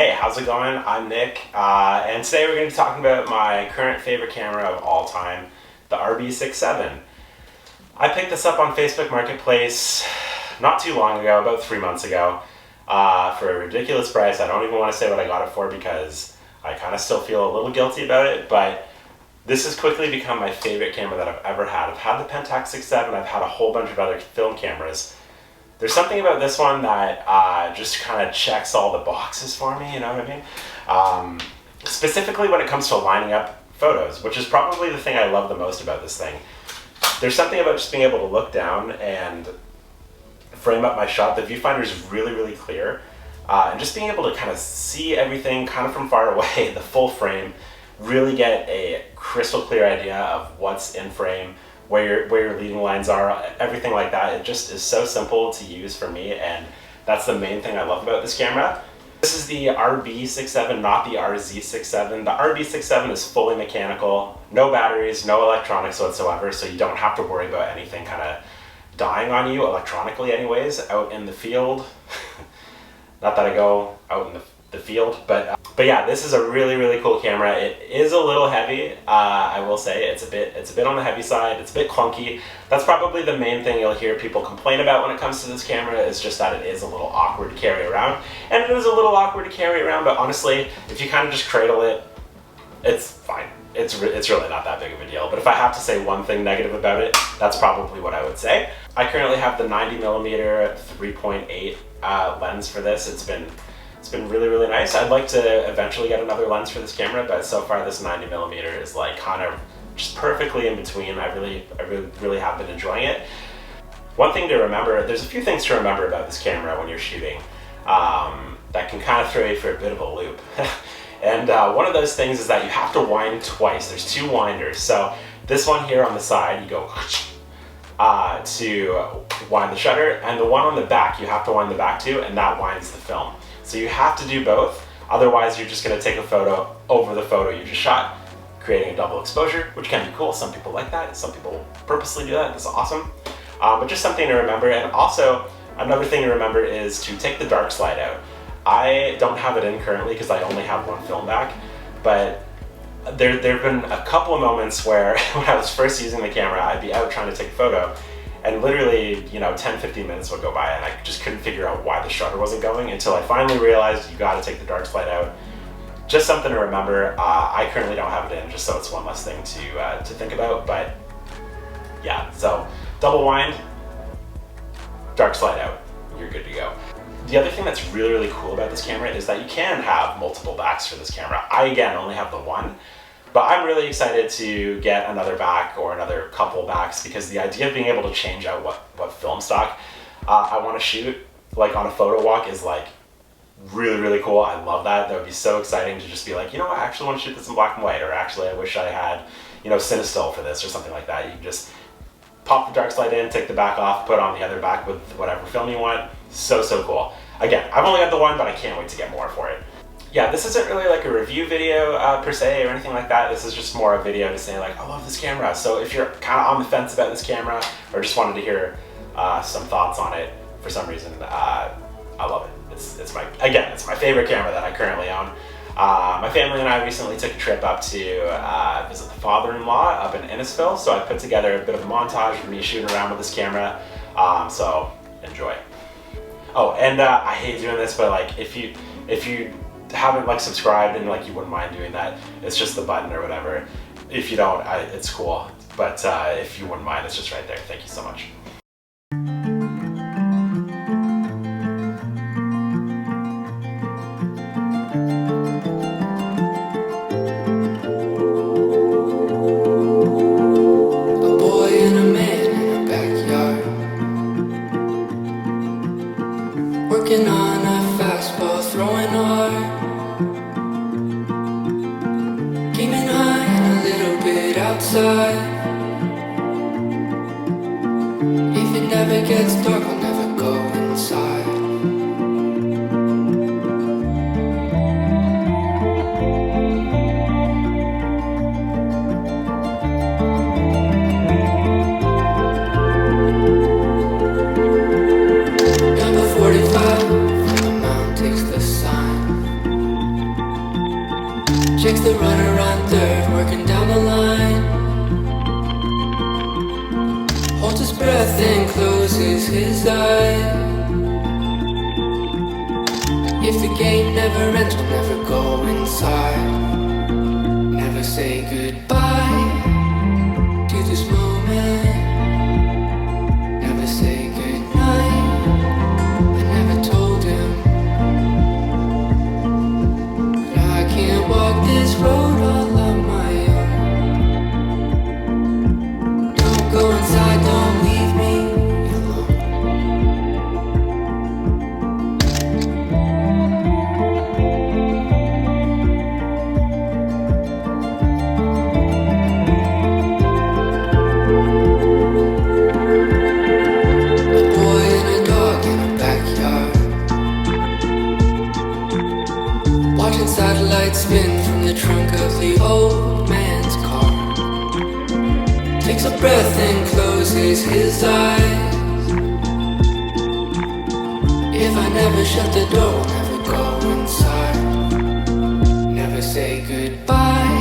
Hey, how's it going? I'm Nick, and today we're going to be talking about my current favorite camera of all time, the RB67. I picked this up on Facebook Marketplace not too long ago, about 3 months ago, for a ridiculous price. I don't even want to say what I got it for because I kind of still feel a little guilty about it, but this has quickly become my favorite camera that I've ever had. I've had the Pentax 6.7, I've had a whole bunch of other film cameras. There's something about this one that just kind of checks all the boxes for me, you know what I mean? Specifically when it comes to lining up photos, which is probably the thing I love the most about this thing. There's something about just being able to look down and frame up my shot. The viewfinder is really, really clear. And just being able to kind of see everything kind of from far away, the full frame, really get a crystal clear idea of what's in frame, where your leading lines are, everything like that. It just is so simple to use for me, and that's the main thing I love about this camera. This is the RB67, not the RZ67. The RB67 is fully mechanical, no batteries, no electronics whatsoever, so you don't have to worry about anything kind of dying on you electronically anyways, out in the field. Not that I go out in the field, but yeah, this is a really, really cool camera. It is a little heavy, I will say. It's a bit on the heavy side. It's a bit clunky. That's probably the main thing you'll hear people complain about when it comes to this camera, is just that it is a little awkward to carry around. And it is a little awkward to carry around, but honestly, if you kind of just cradle it, it's fine. It's really not that big of a deal. But if I have to say one thing negative about it, that's probably what I would say. I currently have the 90mm 3.8 lens for this. It's been really, really nice. I'd like to eventually get another lens for this camera, but so far this 90mm is like kind of just perfectly in between. I really have been enjoying it. One thing to remember, there's a few things to remember about this camera when you're shooting that can kind of throw you for a bit of a loop. And one of those things is that you have to wind twice. There's two winders. So this one here on the side, you go to wind the shutter, and the one on the back, you have to wind the back too, and that winds the film. So you have to do both, otherwise you're just going to take a photo over the photo you just shot, creating a double exposure, which can be cool. Some people like that, some people purposely do that. That's awesome. But just something to remember. And also, another thing to remember is to take the dark slide out. I don't have it in currently because I only have one film back, but there have been a couple of moments where when I was first using the camera, I'd be out trying to take a photo, and literally, 10-15 minutes would go by and I just couldn't figure out why the shutter wasn't going until I finally realized you gotta take the dark slide out. Just something to remember. I currently don't have it in, just so it's one less thing to think about, but yeah, so double wind, dark slide out, you're good to go. The other thing that's really, really cool about this camera is that you can have multiple backs for this camera. I, again, only have the one, but I'm really excited to get another back or another couple backs, because the idea of being able to change out what film stock I want to shoot, like on a photo walk, is like really, really cool. I love that. That would be so exciting to just be like, I actually want to shoot this in black and white, or actually I wish I had, Cinestill for this or something like that. You can just pop the dark slide in, take the back off, put on the other back with whatever film you want. So cool. Again, I've only got the one, but I can't wait to get more for it. Yeah, this isn't really like a review video per se or anything like that. This is just more a video to say like, I love this camera. So if you're kind of on the fence about this camera, or just wanted to hear some thoughts on it for some reason, I love it. It's my favorite camera that I currently own. My family and I recently took a trip up to visit the father-in-law up in Innisfil, so I put together a bit of a montage of me shooting around with this camera, so enjoy. Oh, and I hate doing this, but like if you haven't like subscribed and like you wouldn't mind doing that, it's just the button or whatever. If you don't, it's cool, but if you wouldn't mind, it's just right there. Thank you so much. Working on a fastball, throwing hard, aiming high and a little bit outside. If it never gets dark, I'll never go inside. Number 45 from the mountain takes the sign. He's the runner on third, working down the line. Holds his breath and closes his eyes. If the game never ends, we'll never go inside. Never say goodbye to this moment. Never say goodnight. I never told him that I can't walk this road all on my own. Don't go inside, don't leave me alone. A boy and a dog in a backyard, watching satellites spin from the trunk of the old man's car. Takes a breath and closes his eyes. If I never shut the door, we'll never go inside. Never say goodbye